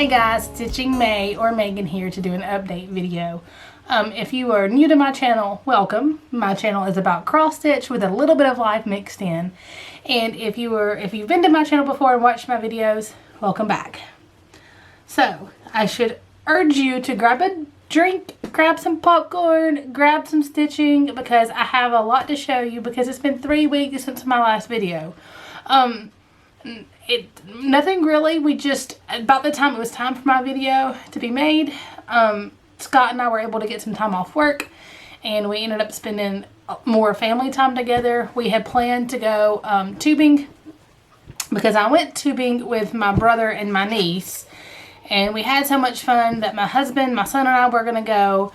Hey guys, Stitching May or Megan here to do an update video. If you are new to my channel, welcome. My channel is about cross stitch with a little bit of life mixed in. And if you've been to my channel before and watched my videos, welcome back. So I should urge you to grab a drink, grab some popcorn, grab some stitching, because I have a lot to show you, because it's been 3 weeks since my last video. Nothing really. We just, about the time it was time for my video to be made, Scott and I were able to get some time off work, and we ended up spending more family time together. We had planned to go tubing, because I went tubing with my brother and my niece, and we had so much fun that my husband, my son, and I were going to go,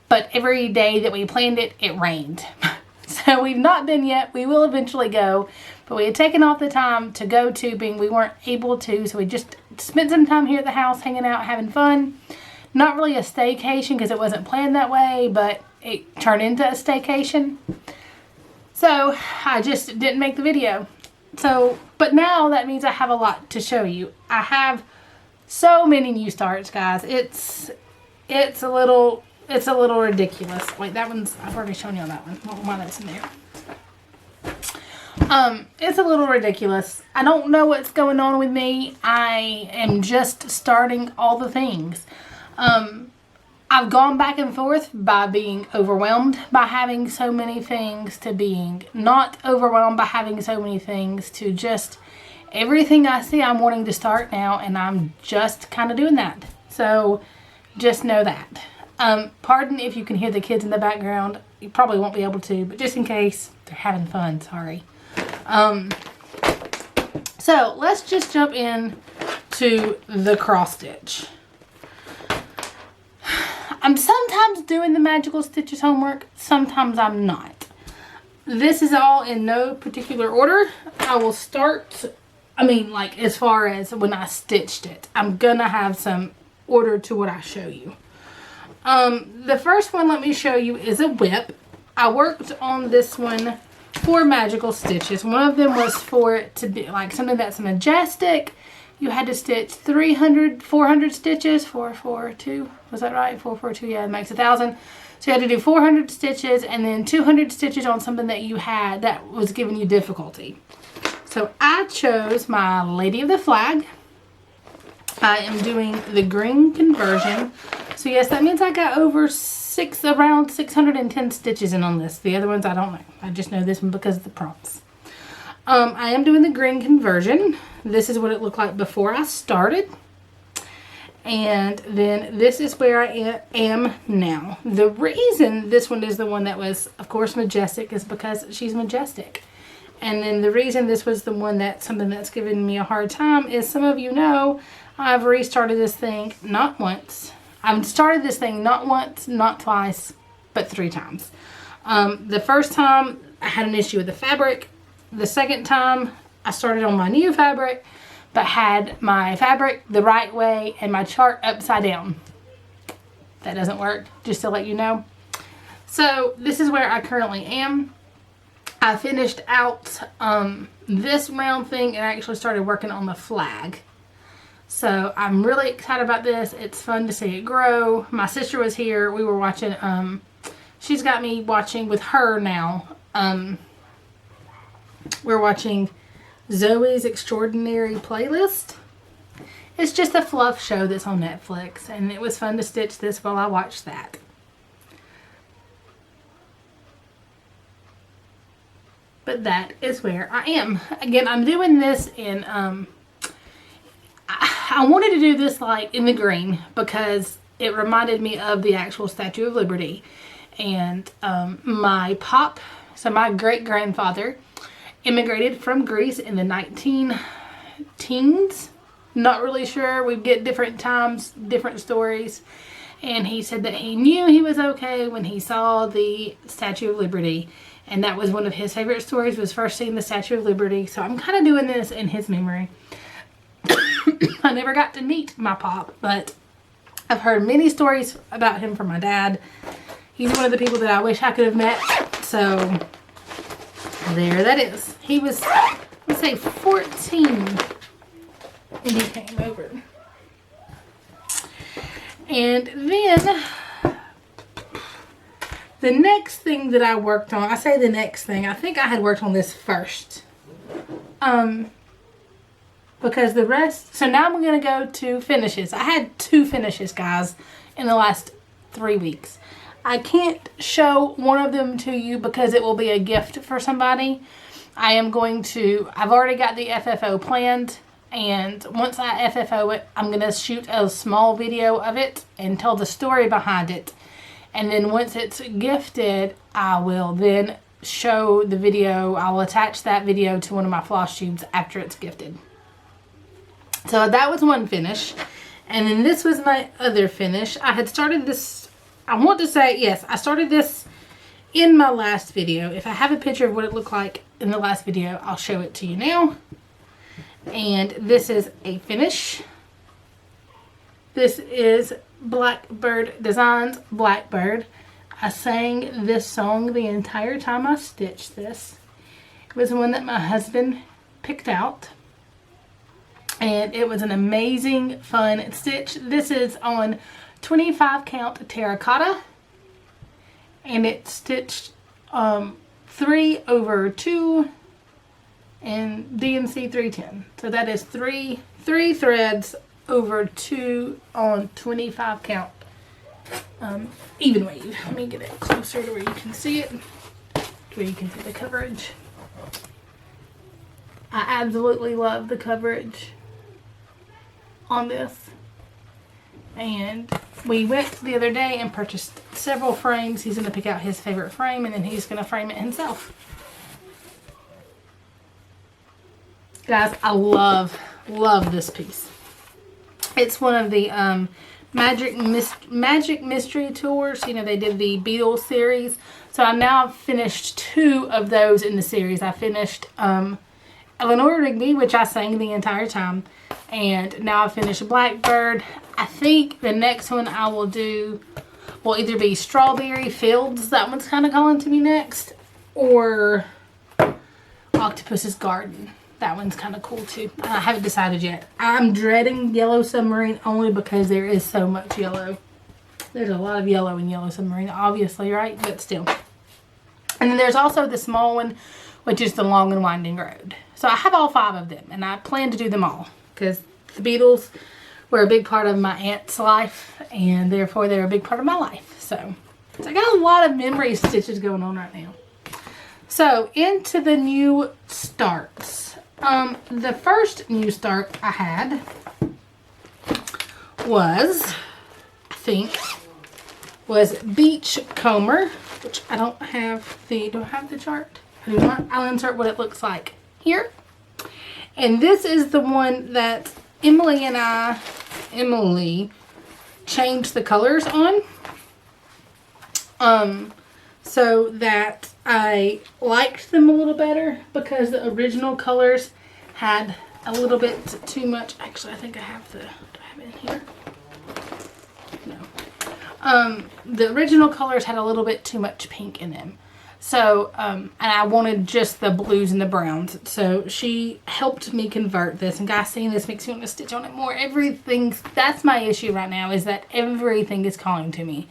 but every day that we planned it, it rained. So we've not been yet. We will eventually go, but we had taken off the time to go tubing. We weren't able to, so we just spent some time here at the house hanging out, having fun. Not really a staycation because it wasn't planned that way, but it turned into a staycation. So I just didn't make the video. So, but now that means I have a lot to show you. I have so many new starts, guys. It's a little ridiculous. Wait, that one's, I've already shown you on that one. Why that's in there. It's a little ridiculous. I don't know what's going on with me. I am just starting all the things. I've gone back and forth by being overwhelmed by having so many things to being not overwhelmed by having so many things to just everything I see I'm wanting to start now, and I'm just kind of doing that. So just know that. Pardon if you can hear the kids in the background. You probably won't be able to, but just in case, they're having fun, sorry. So let's just jump in to the cross stitch. I'm sometimes doing the magical stitches homework, sometimes I'm not. This is all in no particular order. I will start, like as far as when I stitched it, I'm gonna have some order to what I show you. The first one, let me show you, is a whip. I worked on this one for magical stitches. One of them was for it to be like something that's majestic. You had to stitch 400 stitches, 442, was that right? 442, yeah, it makes 1,000. So you had to do 400 stitches and then 200 stitches on something that you had that was giving you difficulty. So I chose my Lady of the Flag. I am doing the green conversion. So yes, that means I got around 610 stitches in on this. The other ones I don't know. I just know this one because of the prompts. I am doing the green conversion. This is what it looked like before I started. And then this is where I am now. The reason this one is the one that was, of course, majestic is because she's majestic. And then the reason this was the one that's something that's giving me a hard time is, some of you know, I've restarted this thing not once. I've started this thing not once, not twice, but 3 times. The first time I had an issue with the fabric. The second time I started on my new fabric, but had my fabric the right way and my chart upside down. That doesn't work, just to let you know. So this is where I currently am. I finished out this round thing and I actually started working on the flag. So I'm really excited about this. It's fun to see it grow. My sister was here. We were watching, she's got me watching with her now. We're watching Zoe's Extraordinary Playlist. It's just a fluff show that's on Netflix, and it was fun to stitch this while I watched that. But that is where I am. Again, I'm doing this in, I wanted to do this like in the green because it reminded me of the actual Statue of Liberty. And my great-grandfather immigrated from Greece in the 19-teens. Not really sure. We get different times, different stories. And he said that he knew he was okay when he saw the Statue of Liberty. And that was one of his favorite stories, was first seeing the Statue of Liberty. So I'm kind of doing this in his memory. I never got to meet my pop, but I've heard many stories about him from my dad. He's one of the people that I wish I could have met. So there that is. He was, let's say, 14 and he came over. And then the next thing that I worked on, I say the next thing, I think I had worked on this first. Because the rest, so now I'm going to go to finishes. I had 2 finishes, guys, in the last 3 weeks. I can't show one of them to you because it will be a gift for somebody. I've already got the FFO planned, and once I FFO it, I'm going to shoot a small video of it and tell the story behind it. And then once it's gifted, I will then show the video. I'll attach that video to one of my floss tubes after it's gifted. So that was one finish. And then this was my other finish. I had started this, I want to say, yes, I started this in my last video. If I have a picture of what it looked like in the last video, I'll show it to you now. And this is a finish. This is Blackbird Designs Blackbird. I sang this song the entire time I stitched this. It was one that my husband picked out. And it was an amazing, fun stitch. This is on 25 count terracotta. And it's stitched 3/2 and DMC 310. So that is three threads over 2 on 25 count even weave. Let me get it closer to where you can see it, where you can see the coverage. I absolutely love the coverage on this. And we went the other day and purchased several frames. He's going to pick out his favorite frame, and then he's going to frame it himself. Guys, I love this piece. It's one of the Magic Mystery Tours. You know, they did the Beatles series. So I now have finished 2 of those in the series. I finished Eleanor Rigby, which I sang the entire time. And now I finished Blackbird. I think the next one I will do will either be Strawberry Fields. That one's kind of calling to me next. Or Octopus's Garden. That one's kind of cool too. I haven't decided yet. I'm dreading Yellow Submarine only because there is so much yellow. There's a lot of yellow in Yellow Submarine, obviously, right? But still. And then there's also the small one, which is the Long and Winding Road. So I have all 5 of them, and I plan to do them all. Because the Beatles were a big part of my aunt's life, and therefore they're a big part of my life. So I got a lot of memory stitches going on right now. So into the new starts. The first new start I had was, was Beachcomber, which I don't have do I have the chart? I do not. I'll insert what it looks like here. And this is the one that Emily changed the colors on. So that I liked them a little better because the original colors had a little bit too much. Actually, I think I have do I have it in here? No. The original colors had a little bit too much pink in them. So, and I wanted just the blues and the browns. So she helped me convert this. And guys, seeing this makes me want to stitch on it more. That's my issue right now, is that everything is calling to me.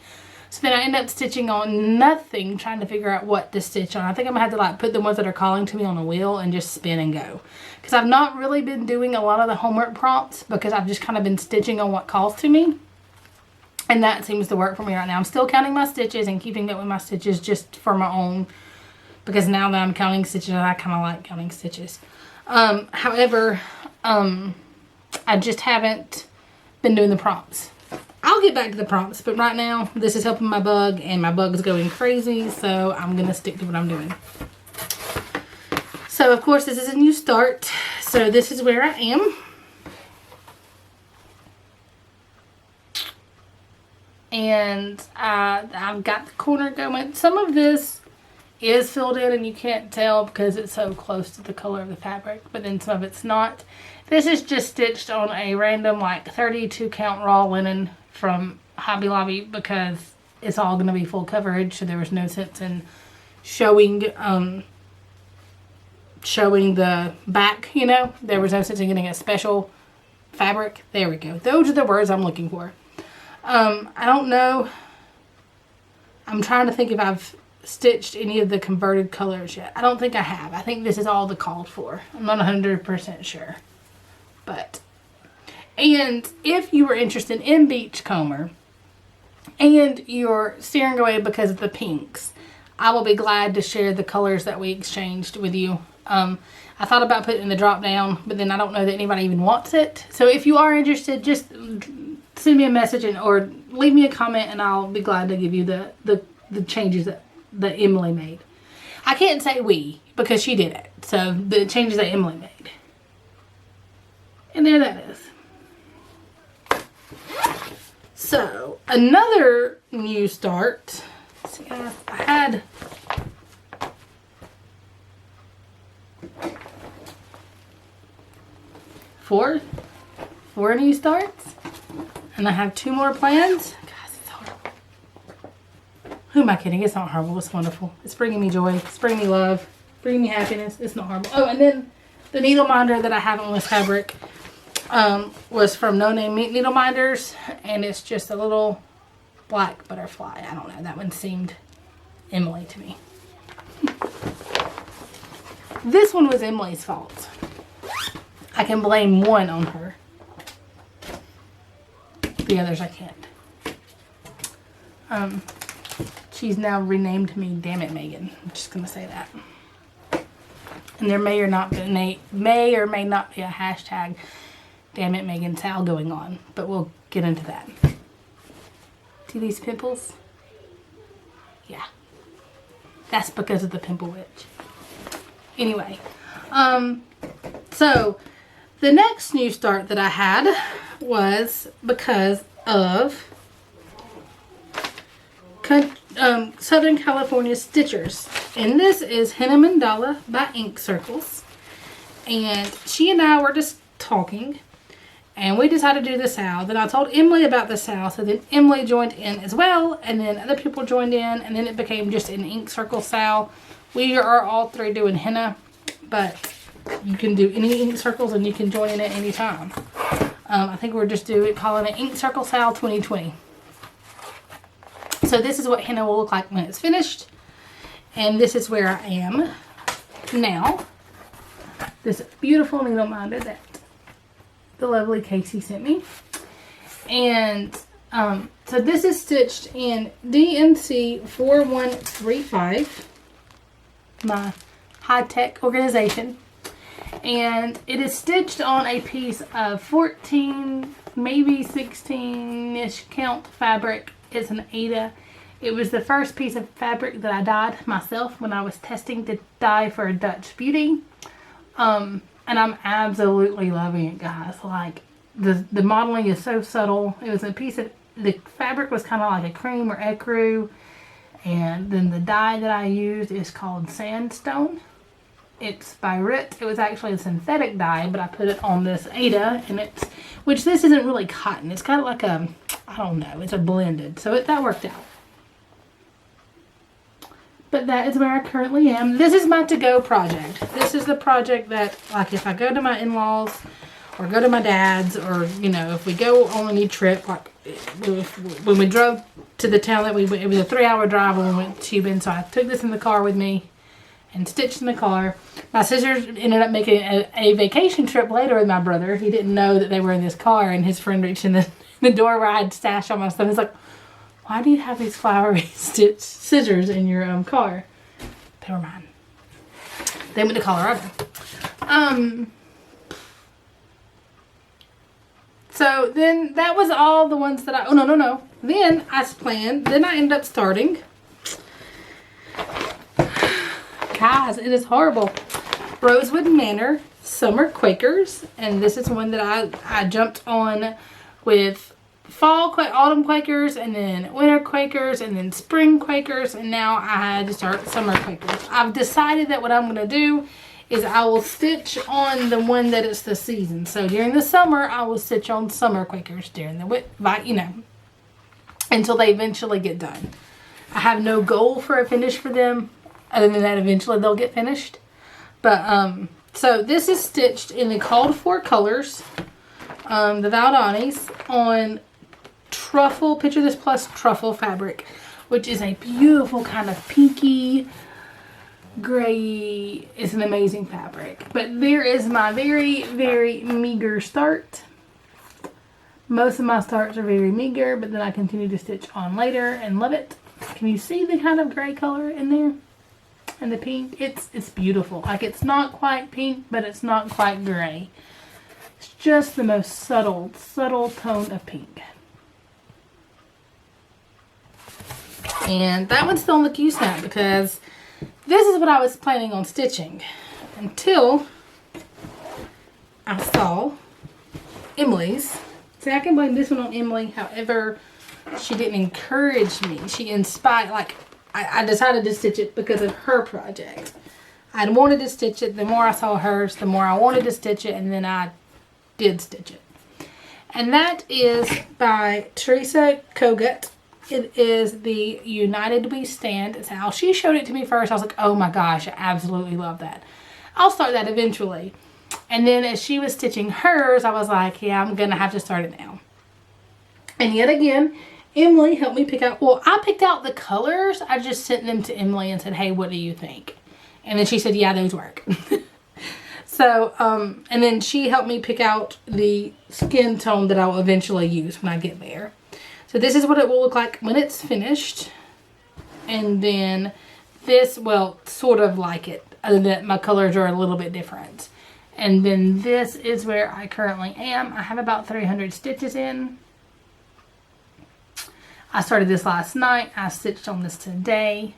So then I end up stitching on nothing, trying to figure out what to stitch on. I think I'm going to have to put the ones that are calling to me on a wheel and just spin and go. Because I've not really been doing a lot of the homework prompts because I've just kind of been stitching on what calls to me. And that seems to work for me right now. I'm still counting my stitches and keeping up with my stitches just for my own. Because now that I'm counting stitches, I kind of like counting stitches. However, I just haven't been doing the prompts. I'll get back to the prompts, but right now this is helping my bug, and my bug is going crazy, so I'm going to stick to what I'm doing. So, of course, this is a new start. So, this is where I am. And I've got the corner going. Some of this is filled in, and you can't tell because it's so close to the color of the fabric, but then some of it's not. This is just stitched on a random, like, 32 count raw linen from Hobby Lobby because it's all going to be full coverage, so there was no sense in showing the back, you know. There was no sense in getting a special fabric. There we go. Those are the words I'm looking for. I don't know. I'm trying to think if I've stitched any of the converted colors yet. I don't think I have. I think this is all the called for. I'm not 100% sure. But, and if you were interested in Beachcomber and you're steering away because of the pinks, I will be glad to share the colors that we exchanged with you. I thought about putting it in the drop down, but then I don't know that anybody even wants it. So if you are interested, just send me a message or leave me a comment, and I'll be glad to give you the changes that Emily made. I can't say we because she did it. So the changes that Emily made. And there that is. So another new start. See, I had four new starts, and I have 2 more plans. Guys, it's horrible. Who am I kidding? It's not horrible. It's wonderful. It's bringing me joy. It's bringing me love. Bringing me happiness. It's not horrible. Oh, and then the needle minder that I have on this fabric was from No Name Needle Minders, and it's just a little black butterfly. I don't know. That one seemed Emily to me. This one was Emily's fault. I can blame one on her. The others I can't. She's now renamed me Damnit Meagan. I'm just gonna say that. And there may or may not be a hashtag Damnit Meagan Sal going on, but we'll get into that. See these pimples? Yeah. That's because of the Pimple Witch. Anyway, so the next new start that I had was because of Southern California Stitchers. And this is Henna Mandala by Ink Circles. And she and I were just talking, and we decided to do the Sal. Then I told Emily about the Sal, so then Emily joined in as well, and then other people joined in, and then it became just an Ink Circle Sal. We are all 3 doing henna, but you can do any ink circles and you can join in at any time. I think we're just calling it Ink Circle Sal 2020. So this is what henna will look like when it's finished. And this is where I am now. This beautiful needle minder that the lovely Casey sent me. And so this is stitched in DMC 4135. My high-tech organization, and it is stitched on a piece of 14, maybe 16-ish count fabric. It's an Ada. It was the first piece of fabric that I dyed myself when I was testing to dye for a Dutch Beauty, and I'm absolutely loving it, guys. Like the modeling is so subtle. It was a piece of the fabric was kind of like a cream or ecru. And then the dye that I used is called Sandstone. It's by Rit. It was actually a synthetic dye, but I put it on this Ada, and which this isn't really cotton. It's kind of like I don't know, it's a blended. So that worked out. But that is where I currently am. This is my to-go project. This is the project that, like, if I go to my in-laws or go to my dad's, or, you know, if we go on any trip, like when we drove to the town that we went, it was a 3-hour drive when we went tubing, so I took this in the car with me and stitched in the car. My sisters ended up making a vacation trip later with my brother. He didn't know that they were in this car, and his friend reached in the door where I had stashed all my stuff. He's like, why do you have these flowery stitch scissors in your car? They were mine. They went to Colorado. So then that was all the ones that I, oh no. Then I ended up starting. Guys, it is horrible. Rosewood Manor Summer Quakers. And this is one that I jumped on with autumn Quakers, and then winter Quakers, and then spring Quakers. And now I had to start summer Quakers. I've decided that what I'm going to do is I will stitch on the one that is the season. So during the summer, I will stitch on summer Quakers during the, until they eventually get done. I have no goal for a finish for them, other than that eventually they'll get finished. But, so this is stitched in the called for colors, the Valdanis, on truffle, Picture This Plus truffle fabric, which is a beautiful kind of pinky gray. It's an amazing fabric. But there is my very, very meager start. Most of my starts are very meager, but then I continue to stitch on later and love it. Can you see the kind of gray color in there? And the pink? It's beautiful. Like, it's not quite pink, but it's not quite gray. It's just the most subtle tone of pink. And that one's still on the Q-snap because this is what I was planning on stitching until I saw Emily's. See, I can blame this one on Emily. However, she didn't encourage me. She inspired, like, I decided to stitch it because of her project. I'd wanted to stitch it. The more I saw hers, the more I wanted to stitch it, and then I did stitch it. And that is by Teresa Kogut. It is the United We Stand. It's how she showed it to me first. I was like, oh my gosh, I absolutely love that. I'll start that eventually. And then as she was stitching hers, I was like, yeah, I'm going to have to start it now. And yet again, Emily helped me pick out, well, I picked out the colors. I just sent them to Emily and said, hey, what do you think? And then she said, yeah, those work. So, and then she helped me pick out the skin tone that I will eventually use when I get there. So this is what it will look like when it's finished. And then this, well, sort of like it, other than my colors are a little bit different. And then this is where I currently am. I have about 300 stitches in. I started this last night. I stitched on this today.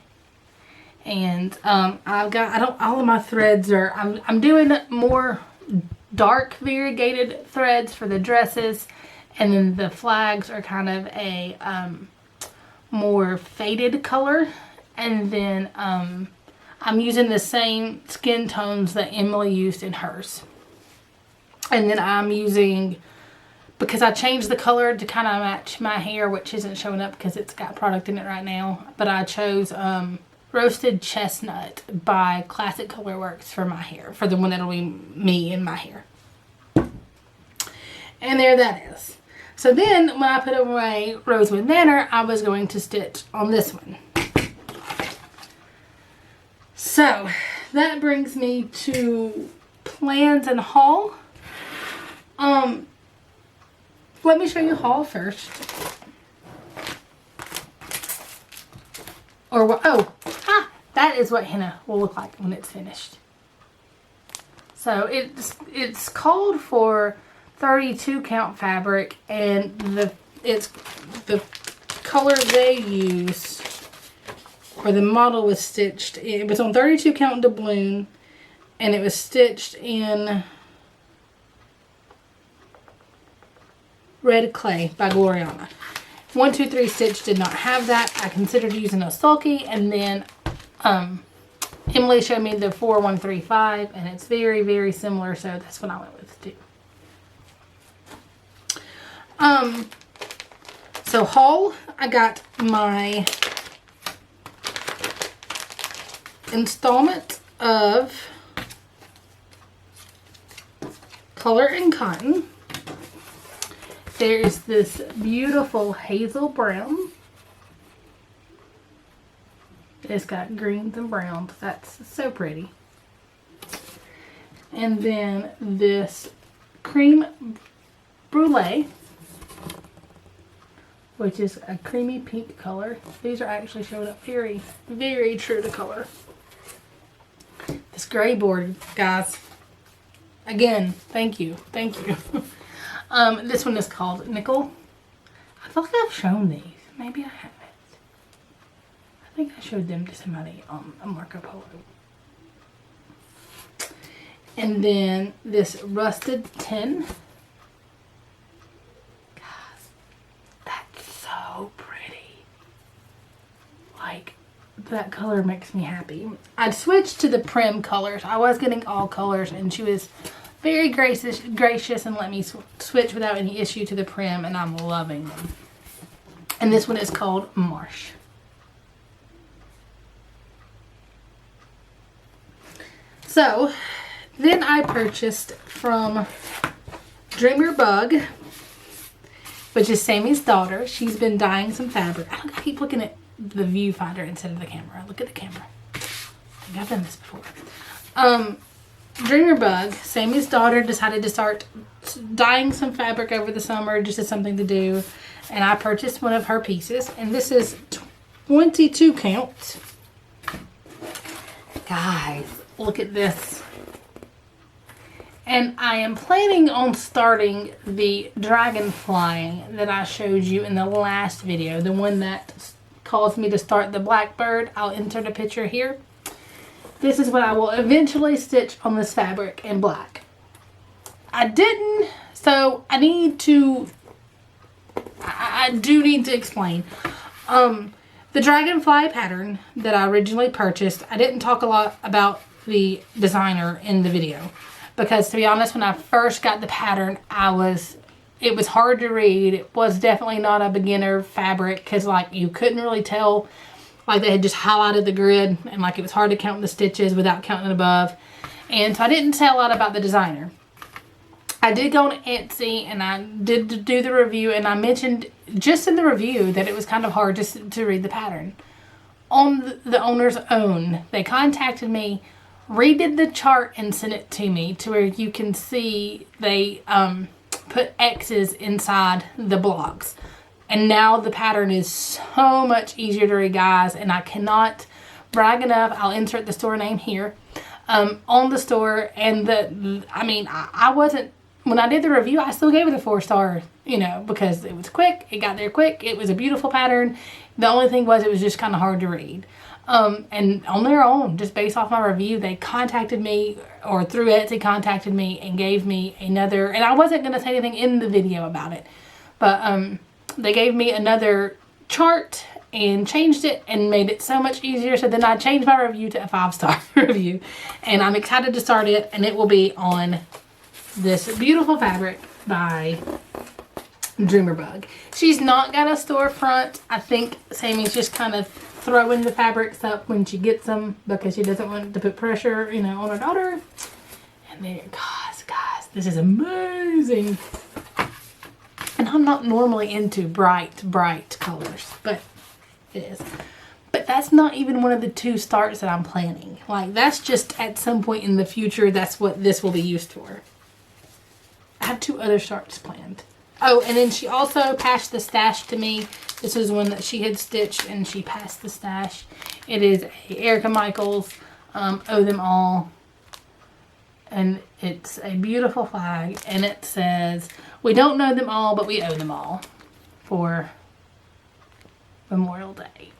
And I've got, all of my threads are, I'm doing more dark variegated threads for the dresses. And then the flags are kind of a more faded color. And then I'm using the same skin tones that Emily used in hers. And then I'm using, because I changed the color to kind of match my hair, which isn't showing up because it's got product in it right now. But I chose Roasted Chestnut by Classic Colorworks for my hair. For the one that'll be me in my hair. And there that is. So then, when I put away Rosewood Manor, I was going to stitch on this one. So, that brings me to plans and haul. Let me show you haul first. Or what? Oh, that is what henna will look like when it's finished. So, it's called for 32 count fabric, and the color they use, or the model was stitched, it was on 32 count doubloon, and it was stitched in Red Clay by Gloriana. 123 Stitch did not have that. I considered using a sulky, and then Emily showed me the 4135, and it's very, very similar, so that's what I went with too. So haul, I got my installment of Color and Cotton. There's this beautiful hazel brown. It's got greens and browns. That's so pretty. And then this cream brulee, which is a creamy pink color. These are actually showing up very, very true to color. This gray board, guys. Again, thank you. Thank you. This one is called Nickel. I feel like I've shown these. Maybe I haven't. I think I showed them to somebody on a Marco Polo. And then this Rusted Tin. So pretty. Like, that color makes me happy. I switched to the Prim colors. I was getting all colors, and she was very gracious and let me switch without any issue to the Prim, and I'm loving them. And this one is called Marsh. So, then I purchased from Dreamerbug which is Sammy's daughter. She's been dyeing some fabric. I keep looking at the viewfinder instead of the camera. Look at the camera. I think I've done this before. Dreamerbug, Sammy's daughter, decided to start dyeing some fabric over the summer just as something to do. And I purchased one of her pieces. And this is 22 count. Guys, look at this. And I am planning on starting the Dragonfly that I showed you in the last video. The one that caused me to start the Blackbird. I'll insert a picture here. This is what I will eventually stitch on this fabric in black. I didn't, so I do need to explain. The Dragonfly pattern that I originally purchased, I didn't talk a lot about the designer in the video. Because to be honest, when I first got the pattern, it was hard to read. It was definitely not a beginner fabric because like you couldn't really tell, like they had just highlighted the grid and like it was hard to count the stitches without counting above. And so I didn't say a lot about the designer. I did go on Etsy and I did do the review, and I mentioned just in the review that it was kind of hard just to read the pattern. On the owner's own, they contacted me, redid the chart and sent it to me to where you can see they put X's inside the blocks. And now the pattern is so much easier to read, guys, and I cannot brag enough. I'll insert the store name here on the store. And I wasn't, when I did the review, I still gave it a 4-star, you know, because it was quick, it got there quick, it was a beautiful pattern. The only thing was it was just kind of hard to read. And on their own, just based off my review, they contacted me, or through Etsy contacted me and gave me another, and I wasn't going to say anything in the video about it, but they gave me another chart and changed it and made it so much easier. So then I changed my review to a 5-star review, and I'm excited to start it, and it will be on this beautiful fabric by Dreamerbug. She's not got a storefront. I think Sammy's just kind of throwing the fabrics up when she gets them because she doesn't want to put pressure, you know, on her daughter. And there, guys, this is amazing. And I'm not normally into bright colors, but it is. But that's not even one of the 2 starts that I'm planning. Like, that's just at some point in the future, that's what this will be used for. I have 2 other starts planned. Oh, and then she also passed the stash to me. This is one that she had stitched and she passed the stash. It is a Erica Michaels, Owe Them All. And it's a beautiful flag, and it says, "We don't know them all, but we owe them all," for Memorial Day.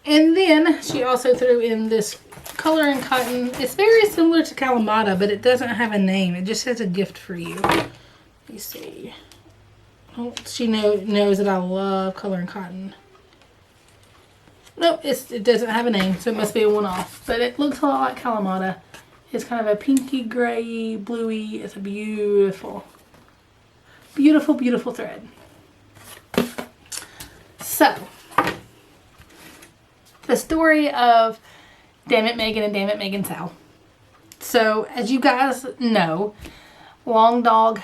And then she also threw in this color and cotton. It's very similar to Kalamata, but it doesn't have a name. It just says "a gift for you." Let me see. Oh, she knows that I love color and cotton. Nope, it doesn't have a name, so it must be a one-off. But it looks a lot like Kalamata. It's kind of a pinky, gray, bluey. It's a beautiful, beautiful, beautiful thread. So, the story of Damnit Meagan and Damnit Meagan Sal. So, as you guys know, Long Dog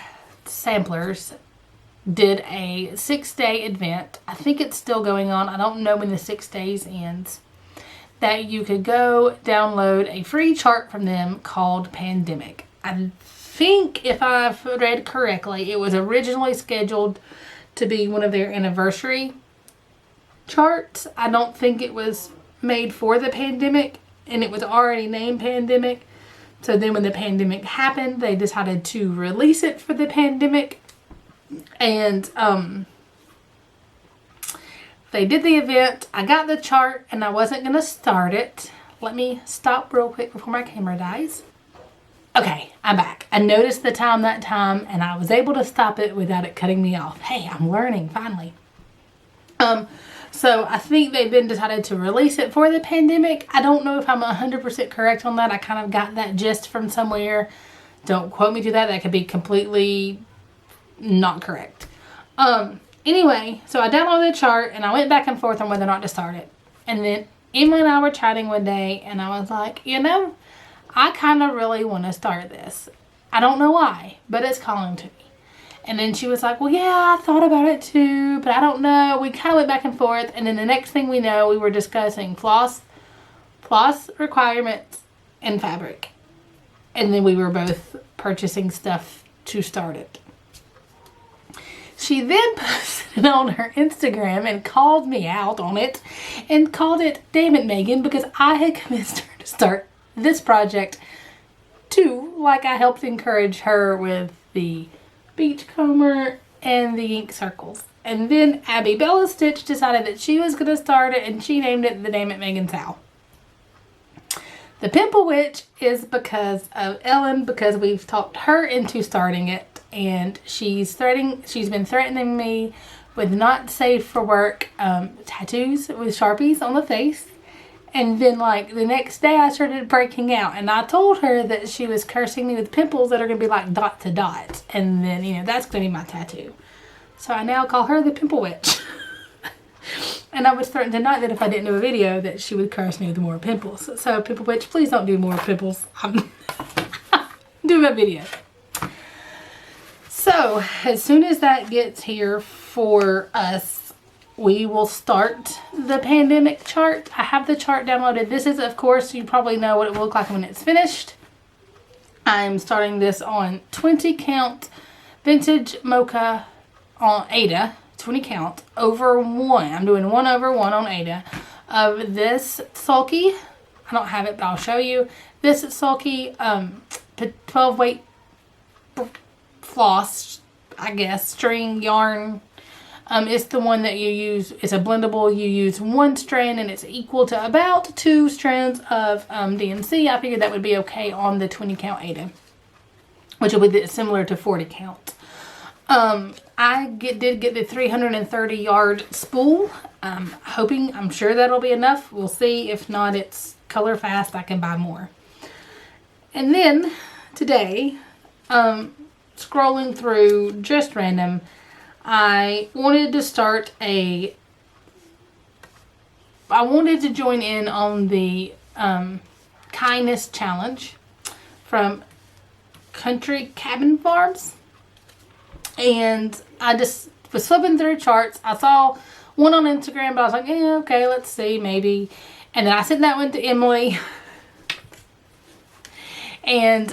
Samplers did a 6-day event. I think it's still going on. I don't know when the 6 days ends. That you could go download a free chart from them called Pandemic. I think, if I've read correctly, it was originally scheduled to be one of their anniversary charts. I don't think it was made for the pandemic, and it was already named Pandemic. So then when the pandemic happened, they decided to release it for the pandemic. And they did the event. I got the chart and I wasn't going to start it. Let me stop real quick before my camera dies. Okay, I'm back. I noticed the time that time and I was able to stop it without it cutting me off. Hey, I'm learning finally. So I think they then decided to release it for the pandemic. I don't know if I'm 100% correct on that. I kind of got that gist from somewhere. Don't quote me to that. That could be completely not correct. Anyway, so I downloaded the chart and I went back and forth on whether or not to start it. And then Emma and I were chatting one day and I was like, you know, I kind of really want to start this. I don't know why, but it's calling to me. And then she was like, well, yeah, I thought about it too, but I don't know. We kind of went back and forth. And then the next thing we know, we were discussing floss requirements and fabric. And then we were both purchasing stuff to start it. She then posted it on her Instagram and called me out on it and called it Damnit, Meagan, because I had convinced her to start this project too, like I helped encourage her with the beachcomber and the ink circles. And then Abi Bellastitch decided that she was going to start it, and she named it the Damnit Meagan's How. The Pimple Witch is because of Ellen, because we've talked her into starting it, and she's been threatening me with not safe for work tattoos with Sharpies on the face. And then, like, the next day I started breaking out. And I told her that she was cursing me with pimples that are going to be like dot to dot. And then, you know, that's going to be my tattoo. So I now call her the Pimple Witch. And I was threatened tonight that if I didn't do a video that she would curse me with more pimples. So, Pimple Witch, please don't do more pimples. I'm doing a video. So, as soon as that gets here for us, we will start the pandemic chart. I have the chart downloaded. This is, of course, you probably know what it will look like when it's finished. I'm starting this on 20 count vintage mocha on Ada. 20 count over 1. I'm doing 1 over 1 on Ada of this sulky. I don't have it, but I'll show you. This sulky 12 weight floss, I guess, string yarn. It's the one that you use. It's a blendable. You use 1 strand and it's equal to about 2 strands of DMC. I figured that would be okay on the 20 count Ada, which would be similar to 40 count. I did get the 330 yard spool. I'm sure that'll be enough. We'll see. If not, it's color fast. I can buy more. And then today, scrolling through just random, I wanted to join in on the kindness challenge from Country Cabin Farms. And I just was flipping through charts. I saw one on Instagram, but I was like, yeah, okay, let's see, maybe. And then I sent that one to Emily. And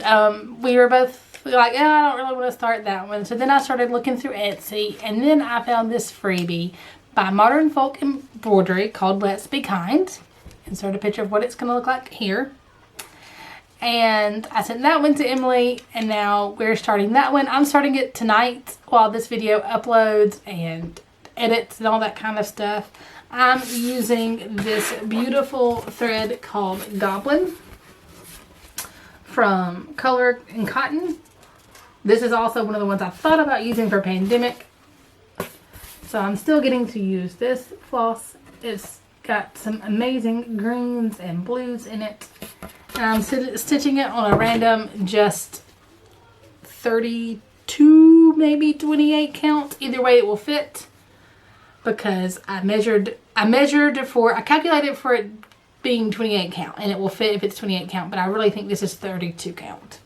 we were both like, yeah, I don't really want to start that one. So then I started looking through Etsy, and then I found this freebie by Modern Folk Embroidery called Let's Be Kind. Insert a picture of what it's going to look like here. And I sent that one to Emily, and now we're starting that one. I'm starting it tonight while this video uploads and edits and all that kind of stuff. I'm using this beautiful thread called Goblin from Color and Cotton. This is also one of the ones I thought about using for pandemic. So I'm still getting to use this floss. It's got some amazing greens and blues in it. And I'm stitching it on a random just 32, maybe 28 count. Either way it will fit, because I calculated for it being 28 count, and it will fit if it's 28 count, but I really think this is 32 count.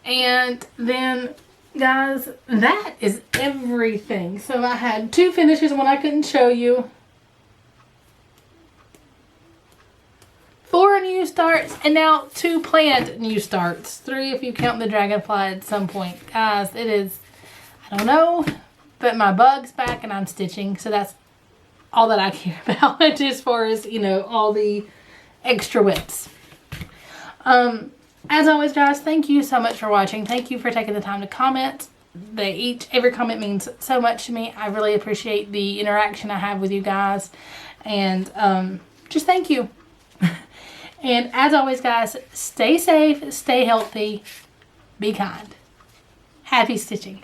And then, guys, that is everything. So I had 2 finishes, one I couldn't show you, 4 new starts, and now 2 planned new starts. 3 if you count the Dragonfly at some point. Guys, it is, I don't know, but my bug's back and I'm stitching, so that's all that I care about as far as, you know, all the extra whips. As always, guys, thank you so much for watching. Thank you for taking the time to comment. Every comment means so much to me. I really appreciate the interaction I have with you guys. And just thank you. And as always, guys, stay safe, stay healthy, be kind. Happy stitching.